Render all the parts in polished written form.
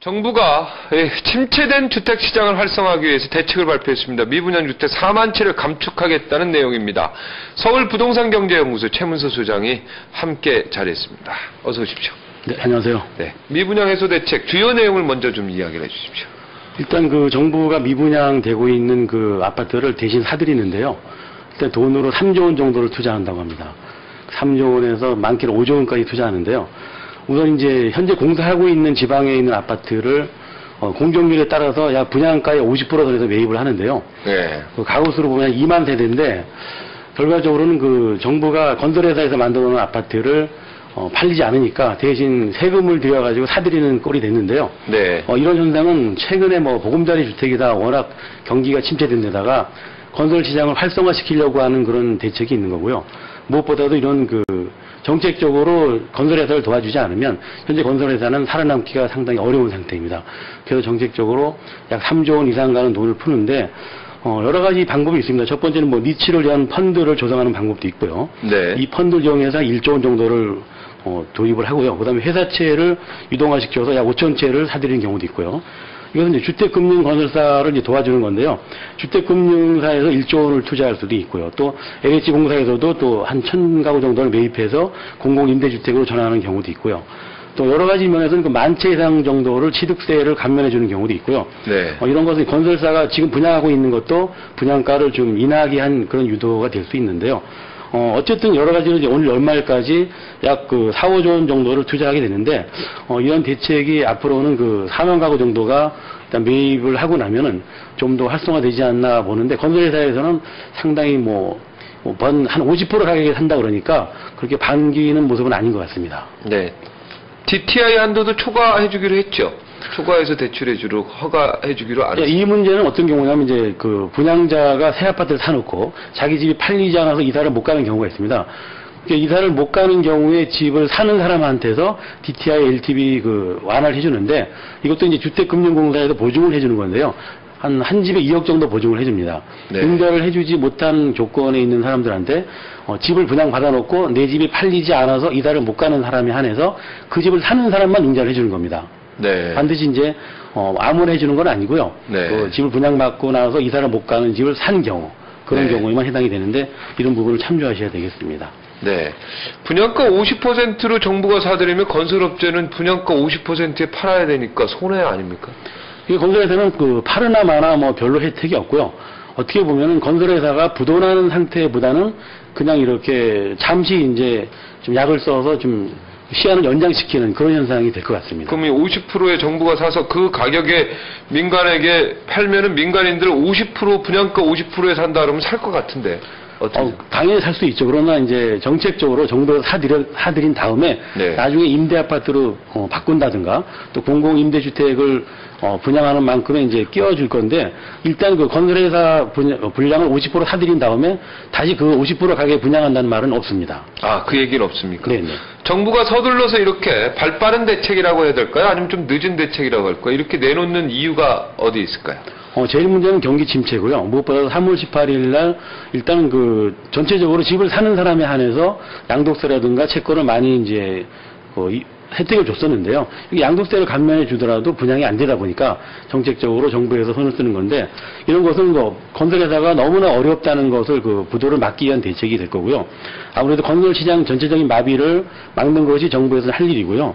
정부가 침체된 주택시장을 활성화하기 위해서 대책을 발표했습니다. 미분양 주택 4만 채를 감축하겠다는 내용입니다. 서울부동산경제연구소 최문서 소장이 함께 자리했습니다. 어서 오십시오. 네, 안녕하세요. 네, 미분양 해소 대책 주요 내용을 먼저 좀 이야기를 해주십시오. 일단 그 정부가 미분양되고 있는 그 아파트를 대신 사들이는데요. 일단 돈으로 3조 원 정도를 투자한다고 합니다. 3조 원에서 많게는 5조 원까지 투자하는데요. 우선 이제 현재 공사하고 있는 지방에 있는 아파트를 공정률에 따라서 약 분양가의 50% 선에서 매입을 하는데요. 네. 그 가구수로 보면 2만 세대인데 결과적으로는 그 정부가 건설회사에서 만들어 놓은 아파트를 팔리지 않으니까 대신 세금을 들여가지고 사들이는 꼴이 됐는데요. 네. 이런 현상은 최근에 보금자리 주택이다 워낙 경기가 침체된 데다가 건설 시장을 활성화시키려고 하는 그런 대책이 있는 거고요. 무엇보다도 이런 정책적으로 건설회사를 도와주지 않으면 현재 건설회사는 살아남기가 상당히 어려운 상태입니다. 그래서 정책적으로 약 3조 원 이상 가는 돈을 푸는데 여러 가지 방법이 있습니다. 첫 번째는 니치를 위한 펀드를 조성하는 방법도 있고요. 네. 이 펀드를 이용해서 1조 원 정도를 도입을 하고요. 그다음에 회사채를 유동화시켜서 약 5천 채를 사들이는 경우도 있고요. 이것은 이제 주택금융건설사를 이제 도와주는 건데요. 주택금융사에서 1조 원을 투자할 수도 있고요. 또 LH공사에서도 또 한 1,000가구 정도를 매입해서 공공임대주택으로 전환하는 경우도 있고요. 또 여러 가지 면에서는 그 10,000채 이상 정도를 취득세를 감면해 주는 경우도 있고요. 네. 이런 것은 건설사가 지금 분양하고 있는 것도 분양가를 좀 인하하게 한 그런 유도가 될 수 있는데요. 어쨌든 여러 가지로 이제 오늘 연말까지 약 4, 5조 원 정도를 투자하게 되는데, 이런 대책이 앞으로는 4만 가구 정도가 일단 매입을 하고 나면은 좀 더 활성화되지 않나 보는데, 건설회사에서는 상당히 한 50% 가격에 산다 그러니까 그렇게 반기는 모습은 아닌 것 같습니다. 네. DTI 한도도 초과해주기로 했죠. 초과해서 대출해주로 허가해주기로 알았습니다. 이 문제는 어떤 경우냐면 이제 분양자가 새 아파트를 사놓고 자기 집이 팔리지 않아서 이사를 못 가는 경우가 있습니다. 이사를 못 가는 경우에 집을 사는 사람한테서 DTI, LTV 완화를 해주는데 이것도 이제 주택금융공사에서 보증을 해주는 건데요. 한 집에 2억 정도 보증을 해줍니다. 네. 응대를 해주지 못한 조건에 있는 사람들한테 집을 분양받아 놓고 내 집이 팔리지 않아서 이사를 못 가는 사람에 한해서 그 집을 사는 사람만 응대를 해주는 겁니다. 네. 반드시 이제 아무나 해주는 건 아니고요. 네. 집을 분양받고 나서 이사를 못 가는 집을 산 경우 그런 네. 경우에만 해당이 되는데 이런 부분을 참조하셔야 되겠습니다. 네. 분양가 50%로 정부가 사들이면 건설업체는 분양가 50%에 팔아야 되니까 손해 아닙니까? 이 건설회사는 파르나 마나 별로 혜택이 없고요. 어떻게 보면은 건설회사가 부도나는 상태보다는 그냥 이렇게 잠시 이제 좀 약을 써서 좀 시한을 연장시키는 그런 현상이 될 것 같습니다. 그럼 이 50%의 정부가 사서 그 가격에 민간에게 팔면은 민간인들 50% 분양가 50%에 산다 그러면 살 것 같은데. 당연히 살 수 있죠. 그러나 이제 정책적으로 정부에서 사들인 다음에 네. 나중에 임대 아파트로 바꾼다든가 또 공공임대주택을 분양하는 만큼의 이제 끼워줄 건데 일단 건설회사 분량을 50% 사들인 다음에 다시 50% 가격에 분양한다는 말은 없습니다. 그 얘기는 없습니까? 네네. 정부가 서둘러서 이렇게 발빠른 대책이라고 해야 될까요? 아니면 좀 늦은 대책이라고 할까요? 이렇게 내놓는 이유가 어디 있을까요? 제일 문제는 경기 침체고요. 무엇보다도 3월 18일 날 일단 전체적으로 집을 사는 사람에 한해서 양도세라든가 채권을 많이 이제 혜택을 줬었는데요. 양도세를 감면해 주더라도 분양이 안 되다 보니까 정책적으로 정부에서 손을 쓰는 건데 이런 것은 건설회사가 너무나 어렵다는 것을 부도를 막기 위한 대책이 될 거고요. 아무래도 건설시장 전체적인 마비를 막는 것이 정부에서 할 일이고요.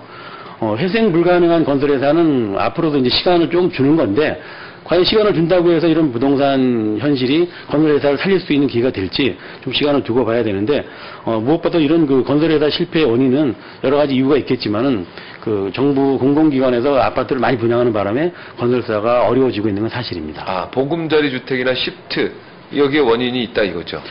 회생 불가능한 건설회사는 앞으로도 이제 시간을 좀 주는 건데 과연 시간을 준다고 해서 이런 부동산 현실이 건설회사를 살릴 수 있는 기회가 될지 좀 시간을 두고 봐야 되는데 무엇보다 이런 건설회사 실패의 원인은 여러 가지 이유가 있겠지만은 정부 공공기관에서 아파트를 많이 분양하는 바람에 건설사가 어려워지고 있는 건 사실입니다. 보금자리 주택이나 시프트 여기에 원인이 있다 이거죠.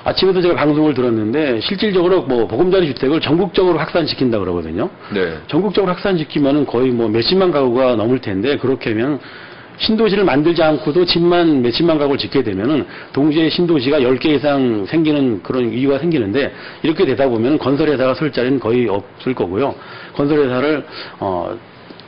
아침에도 제가 방송을 들었는데 실질적으로 보금자리 주택을 전국적으로 확산시킨다 그러거든요. 네. 전국적으로 확산시키면은 거의 몇십만 가구가 넘을 텐데 그렇게 하면 신도시를 만들지 않고도 집만 몇십만 가구를 짓게 되면은 동시에 신도시가 10개 이상 생기는 그런 이유가 생기는데 이렇게 되다 보면 건설회사가 설 자리는 거의 없을 거고요. 건설회사를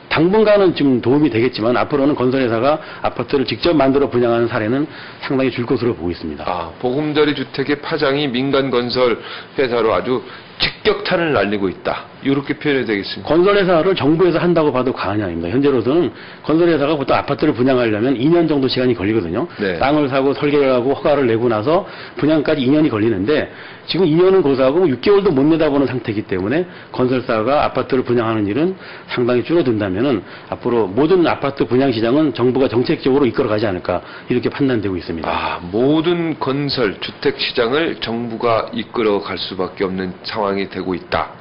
당분간은 좀 도움이 되겠지만 앞으로는 건설회사가 아파트를 직접 만들어 분양하는 사례는 상당히 줄 것으로 보고 있습니다. 보금자리 주택의 파장이 민간 건설 회사로 아주 직격탄을 날리고 있다. 이렇게 표현해야 되겠습니다. 건설회사를 정부에서 한다고 봐도 과언이 아닙니다. 현재로서는 건설회사가 보통 아파트를 분양하려면 2년 정도 시간이 걸리거든요. 네. 땅을 사고 설계를 하고 허가를 내고 나서 분양까지 2년이 걸리는데 지금 2년은 고사하고 6개월도 못 내다보는 상태이기 때문에 건설사가 아파트를 분양하는 일은 상당히 줄어든다면은 앞으로 모든 아파트 분양 시장은 정부가 정책적으로 이끌어가지 않을까 이렇게 판단되고 있습니다. 아, 모든 건설 주택 시장을 정부가 이끌어갈 수밖에 없는 상황이 되고 있다.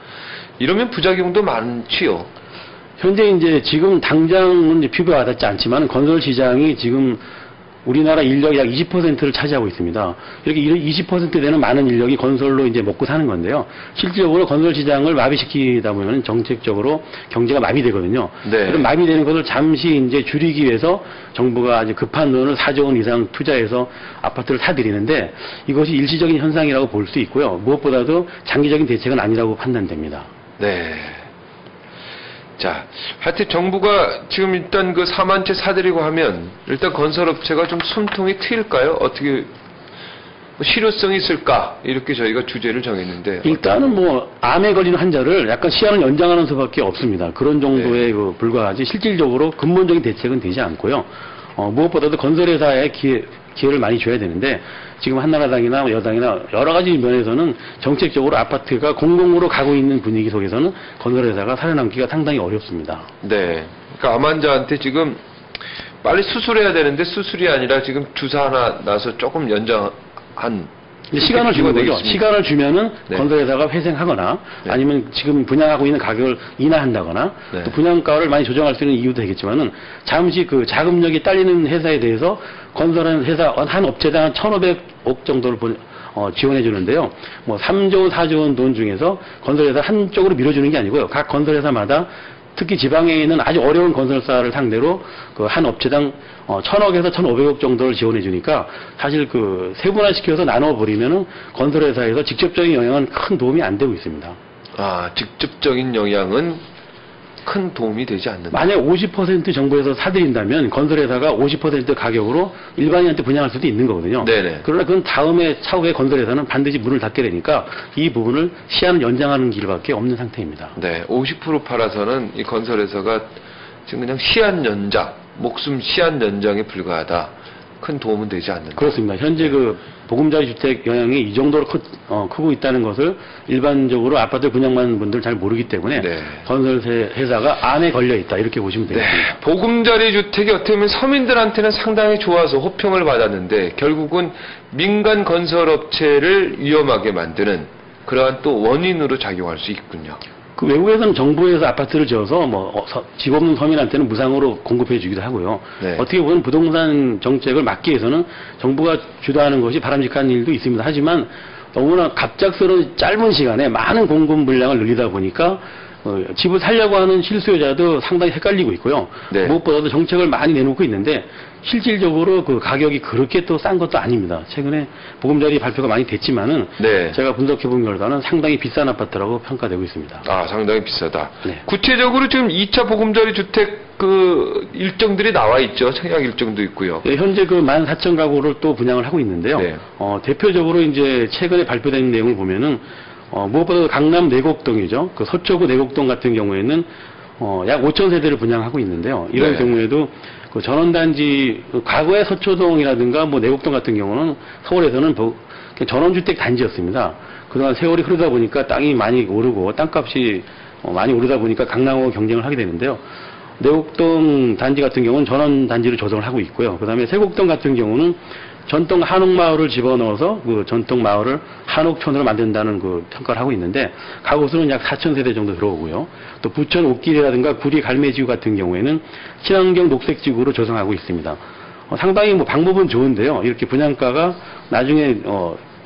이러면 부작용도 많지요. 현재 이제 지금 당장은 이제 피부에 와닿지 않지만 건설 시장이 지금 우리나라 인력 약 20%를 차지하고 있습니다. 이렇게 20% 되는 많은 인력이 건설로 이제 먹고 사는 건데요. 실질적으로 건설 시장을 마비시키다 보면 정책적으로 경제가 마비되거든요. 네. 그런 마비되는 것을 잠시 이제 줄이기 위해서 정부가 아주 급한 돈을 4조 원 이상 투자해서 아파트를 사들이는데 이것이 일시적인 현상이라고 볼 수 있고요. 무엇보다도 장기적인 대책은 아니라고 판단됩니다. 네. 자, 하여튼 정부가 지금 일단 그 4만 채 사들이고 하면 일단 건설업체가 좀 숨통이 트일까요? 어떻게 뭐 실효성이 있을까? 이렇게 저희가 주제를 정했는데 일단은 뭐 암에 걸리는 환자를 약간 시한을 연장하는 수밖에 없습니다. 그런 정도의 그 불과하지 실질적으로 근본적인 대책은 되지 않고요. 무엇보다도 건설회사에 기회를 많이 줘야 되는데 지금 한나라당이나 여당이나 여러 가지 면에서는 정책적으로 아파트가 공공으로 가고 있는 분위기 속에서는 건설회사가 살아남기가 상당히 어렵습니다. 네. 그러니까 암 환자한테 지금 빨리 수술해야 되는데 수술이 아니라 지금 주사 하나 놔서 조금 연장한 시간을 주는 거죠. 되겠습니다. 시간을 주면은 네. 건설회사가 회생하거나 네. 아니면 지금 분양하고 있는 가격을 인하한다거나 네. 또 분양가를 많이 조정할 수 있는 이유도 되겠지만은 잠시 그 자금력이 딸리는 회사에 대해서 건설하는 회사 한 업체당 1,500억 정도를 지원해 주는데요. 뭐 3조 원, 4조 원 돈 중에서 건설회사 한쪽으로 밀어주는 게 아니고요. 각 건설회사마다 특히 지방에 있는 아주 어려운 건설사를 상대로 그 한 업체당 1,000억에서 1,500억 정도를 지원해 주니까 사실 그 세분화시켜서 나눠버리면은 건설회사에서 직접적인 영향은 큰 도움이 안 되고 있습니다. 아, 직접적인 영향은 큰 도움이 되지 않는다. 만약 50% 정부에서 사들인다면 건설회사가 50% 가격으로 일반인한테 분양할 수도 있는 거거든요. 네네. 그러나 그건 다음에 차후에 건설회사는 반드시 문을 닫게 되니까 이 부분을 시한을 연장하는 길밖에 없는 상태입니다. 네, 50% 팔아서는 이 건설회사가 지금 그냥 시한 연장, 목숨 시한 연장에 불과하다. 큰 도움은 되지 않는다. 그렇습니다. 현재 그 보금자리 주택 영향이 이 정도로 크고 있다는 것을 일반적으로 아파트 분양받는 분들 잘 모르기 때문에 네. 건설회사가 암에 걸려 있다 이렇게 보시면 되겠습니다. 네, 보금자리 주택이 어떻게 보면 서민들한테는 상당히 좋아서 호평을 받았는데 결국은 민간 건설업체를 위험하게 만드는 그러한 또 원인으로 작용할 수 있군요. 그 외국에서는 정부에서 아파트를 지어서 집 없는 서민한테는 무상으로 공급해 주기도 하고요. 네. 어떻게 보면 부동산 정책을 막기 위해서는 정부가 주도하는 것이 바람직한 일도 있습니다. 하지만 너무나 갑작스러운 짧은 시간에 많은 공급 물량을 늘리다 보니까 집을 살려고 하는 실수요자도 상당히 헷갈리고 있고요. 네. 무엇보다도 정책을 많이 내놓고 있는데 실질적으로 그 가격이 그렇게 또 싼 것도 아닙니다. 최근에 보금자리 발표가 많이 됐지만은 네. 제가 분석해 본 결과는 상당히 비싼 아파트라고 평가되고 있습니다. 아, 상당히 비싸다. 네. 구체적으로 지금 2차 보금자리 주택 그 일정들이 나와 있죠. 청약 일정도 있고요. 네, 현재 그 14,000가구를 또 분양을 하고 있는데요. 네. 대표적으로 이제 최근에 발표된 내용을 보면은 무엇보다 강남 내곡동이죠. 그 서초구 내곡동 같은 경우에는 약 5,000세대를 분양하고 있는데요. 이런 네. 경우에도 그 전원단지 과거의 서초동이라든가 뭐 내곡동 같은 경우는 서울에서는 전원주택 단지였습니다. 그동안 세월이 흐르다 보니까 땅이 많이 오르고 땅값이 많이 오르다 보니까 강남하고 경쟁을 하게 되는데요. 내곡동 단지 같은 경우는 전원 단지를 조성을 하고 있고요. 그다음에 세곡동 같은 경우는 전통 한옥마을을 집어넣어서 그 전통 마을을 한옥촌으로 만든다는 그 평가를 하고 있는데 가구 수는 약 4,000세대 정도 들어오고요. 또 부천 옥길이라든가 구리 갈매지구 같은 경우에는 친환경 녹색지구로 조성하고 있습니다. 상당히 뭐 방법은 좋은데요. 이렇게 분양가가 나중에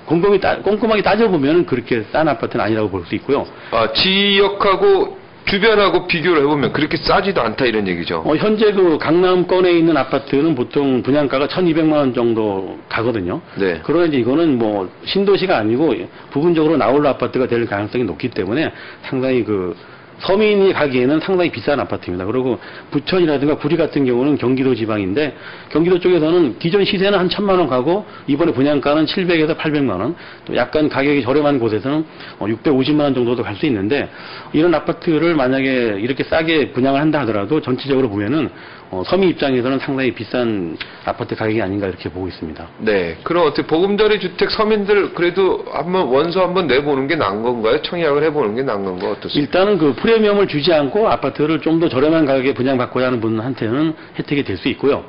꼼꼼하게 따져보면 그렇게 싼 아파트는 아니라고 볼 수 있고요. 아, 지역하고 주변하고 비교를 해보면 그렇게 싸지도 않다 이런 얘기죠. 현재 그 강남권에 있는 아파트는 보통 분양가가 1,200만 원 정도 가거든요. 네. 그러나 이제 이거는 뭐 신도시가 아니고 부분적으로 나홀로 아파트가 될 가능성이 높기 때문에 상당히 그 서민이 가기에는 상당히 비싼 아파트입니다. 그리고 부천이라든가 구리 같은 경우는 경기도 지방인데 경기도 쪽에서는 기존 시세는 한 1,000만 원 가고 이번에 분양가는 700에서 800만 원, 또 약간 가격이 저렴한 곳에서는 650만 원 정도도 갈 수 있는데 이런 아파트를 만약에 이렇게 싸게 분양을 한다 하더라도 전체적으로 보면은 서민 입장에서는 상당히 비싼 아파트 가격이 아닌가 이렇게 보고 있습니다. 네. 그럼 어떻게 보금자리 주택 서민들 그래도 한번 원서 한번 내보는 게 나은 건가요? 청약을 해보는 게 나은 건가요? 어떻습니까? 일단은 그 프리미엄을 주지 않고 아파트를 좀 더 저렴한 가격에 분양받고자 하는 분한테는 혜택이 될 수 있고요.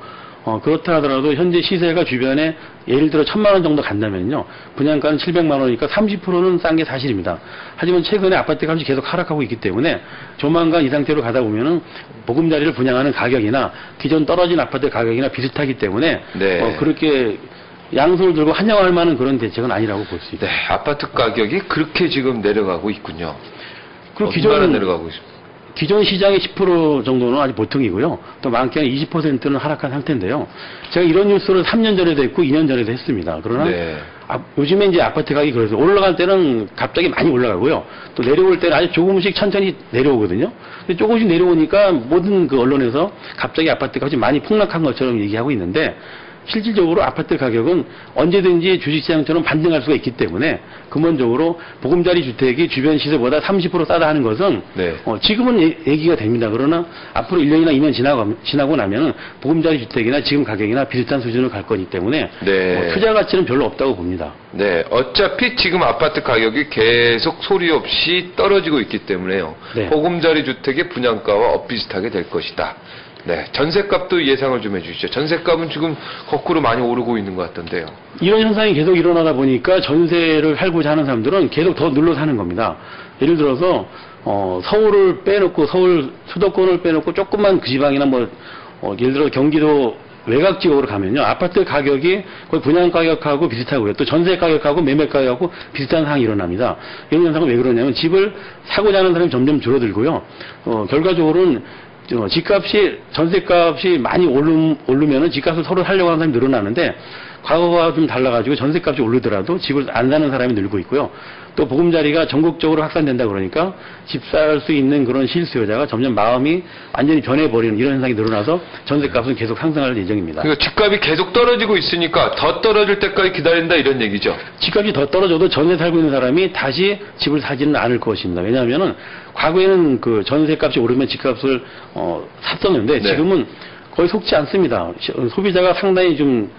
그렇다 하더라도 현재 시세가 주변에 예를 들어 1,000만 원 정도 간다면요. 분양가는 700만 원이니까 30%는 싼 게 사실입니다. 하지만 최근에 아파트 값이 계속 하락하고 있기 때문에 조만간 이 상태로 가다 보면은 보금자리를 분양하는 가격이나 기존 떨어진 아파트 가격이나 비슷하기 때문에 네. 그렇게 양손을 들고 환영할 만한 그런 대책은 아니라고 볼 수 있습니다. 네. 아파트 가격이 그렇게 지금 내려가고 있군요. 그리고 얼마나 내려가고 있습니다. 기존 시장의 10% 정도는 아직 보통이고요. 또 많게는 20%는 하락한 상태인데요. 제가 이런 뉴스를 3년 전에도 했고 2년 전에도 했습니다. 그러나 네. 요즘에 이제 아파트 가격이 그래서 올라갈 때는 갑자기 많이 올라가고요. 또 내려올 때는 아주 조금씩 천천히 내려오거든요. 근데 조금씩 내려오니까 모든 그 언론에서 갑자기 아파트 값이 많이 폭락한 것처럼 얘기하고 있는데 실질적으로 아파트 가격은 언제든지 주식시장처럼 반등할 수가 있기 때문에 근본적으로 보금자리 주택이 주변 시세보다 30% 싸다 하는 것은 네. 지금은 얘기가 됩니다. 그러나 앞으로 1년이나 2년 지나고 나면은 보금자리 주택이나 지금 가격이나 비슷한 수준으로 갈 거기 때문에 네. 투자 가치는 별로 없다고 봅니다. 네, 어차피 지금 아파트 가격이 계속 소리 없이 떨어지고 있기 때문에요. 네. 보금자리 주택의 분양가와 엇비슷하게 될 것이다. 네, 전셋값도 예상을 좀 해주시죠. 전셋값은 지금 거꾸로 많이 오르고 있는 것 같던데요. 이런 현상이 계속 일어나다 보니까 전세를 살고자 하는 사람들은 계속 더 눌러 사는 겁니다. 예를 들어서 서울을 빼놓고 서울 수도권을 빼놓고 조금만 그 지방이나 예를 들어 경기도 외곽 지역으로 가면요. 아파트 가격이 거의 분양 가격하고 비슷하고요. 또 전세 가격하고 매매 가격하고 비슷한 상황이 일어납니다. 이런 현상은 왜 그러냐면 집을 사고자 하는 사람이 점점 줄어들고요. 결과적으로는 집값이 전세값이 많이 오르면은 집값을 서로 살려고 하는 사람이 늘어나는데 과거와 좀 달라가지고 전세값이 오르더라도 집을 안 사는 사람이 늘고 있고요. 또 보금자리가 전국적으로 확산된다 그러니까 집 살 수 있는 그런 실수요자가 점점 마음이 완전히 변해버리는 이런 현상이 늘어나서 전세값은 계속 상승할 예정입니다. 그러니까 집값이 계속 떨어지고 있으니까 더 떨어질 때까지 기다린다 이런 얘기죠. 집값이 더 떨어져도 전세 살고 있는 사람이 다시 집을 사지는 않을 것입니다. 왜냐하면은 과거에는 그 전세값이 오르면 집값을 샀었는데 네. 지금은 거의 속지 않습니다. 소비자가 상당히 좀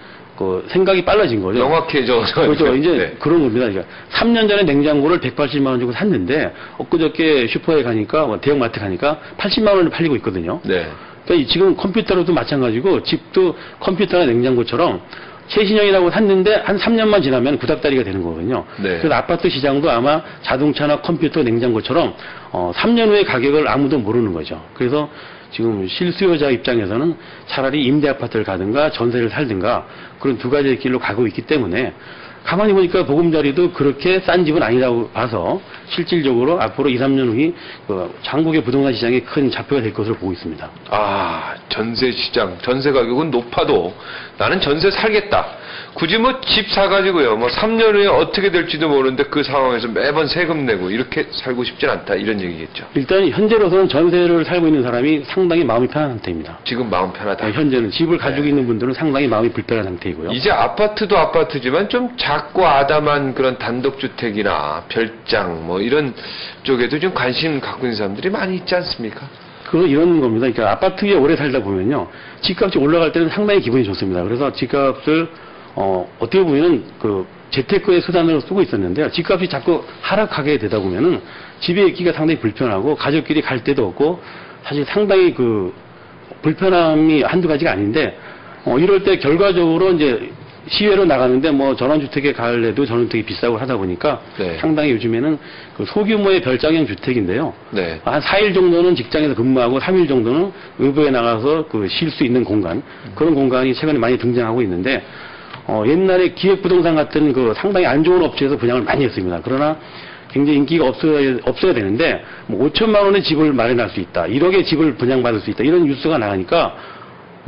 생각이 빨라진 거죠. 명확해져서. 그렇죠. 이제 네. 그런 겁니다. 그러니까 3년 전에 냉장고를 180만 원 주고 샀는데 엊그저께 슈퍼에 가니까 대형마트 가니까 80만 원을 팔리고 있거든요. 네. 그러니까 지금 컴퓨터로도 마찬가지고 집도 컴퓨터나 냉장고처럼 최신형이라고 샀는데 한 3년만 지나면 구닥다리가 되는 거거든요. 네. 그래서 아파트 시장도 아마 자동차나 컴퓨터, 냉장고처럼 3년 후의 가격을 아무도 모르는 거죠. 그래서 지금 실수요자 입장에서는 차라리 임대 아파트를 가든가 전세를 살든가 그런 두 가지의 길로 가고 있기 때문에 가만히 보니까 보금자리도 그렇게 싼 집은 아니라고 봐서 실질적으로 앞으로 2, 3년 후에 전국의 부동산 시장에 큰 좌표가 될 것으로 보고 있습니다. 아, 전세 시장, 전세 가격은 높아도 나는 전세 살겠다. 굳이 집 사가지고요. 3년 후에 어떻게 될지도 모르는데 그 상황에서 매번 세금 내고 이렇게 살고 싶진 않다. 이런 얘기겠죠. 일단 현재로서는 전세를 살고 있는 사람이 상당히 마음이 편한 상태입니다. 지금 마음 편하다. 현재는 집을 가지고 있는 분들은 상당히 마음이 불편한 상태이고요. 이제 아파트도 아파트지만 좀 작고 아담한 그런 단독주택이나 별장 이런 쪽에도 좀 관심 갖고 있는 사람들이 많이 있지 않습니까? 이런 겁니다. 그러니까 아파트에 오래 살다 보면요. 집값이 올라갈 때는 상당히 기분이 좋습니다. 그래서 집값을 어떻게 보면은 재테크의 수단으로 쓰고 있었는데요. 집값이 자꾸 하락하게 되다 보면은 집에 있기가 상당히 불편하고 가족끼리 갈 데도 없고 사실 상당히 불편함이 한두 가지가 아닌데 이럴 때 결과적으로 이제 시외로 나가는데 전원주택에 갈래도 전원주택이 비싸고 하다 보니까 네. 상당히 요즘에는 소규모의 별장형 주택인데요. 네. 한 4일 정도는 직장에서 근무하고 3일 정도는 외부에 나가서 쉴 수 있는 공간 그런 공간이 최근에 많이 등장하고 있는데 옛날에 기획부동산 같은 상당히 안 좋은 업체에서 분양을 많이 했습니다. 그러나 굉장히 인기가 없어야 되는데 5천만 원의 집을 마련할 수 있다. 1억의 집을 분양받을 수 있다. 이런 뉴스가 나가니까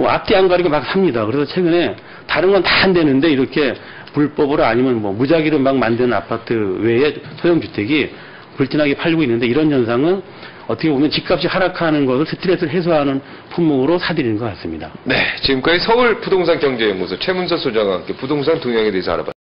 앞뒤 안 가리고 막 삽니다. 그래서 최근에 다른 건 다 안 되는데 이렇게 불법으로 아니면 무작위로 막 만드는 아파트 외에 소형주택이 불티나게 팔리고 있는데 이런 현상은 어떻게 보면 집값이 하락하는 것을 스트레스를 해소하는 품목으로 사들이는 것 같습니다. 네, 지금까지 서울 부동산 경제연구소 최문서 소장과 함께 부동산 동향에 대해서 알아봤습니다.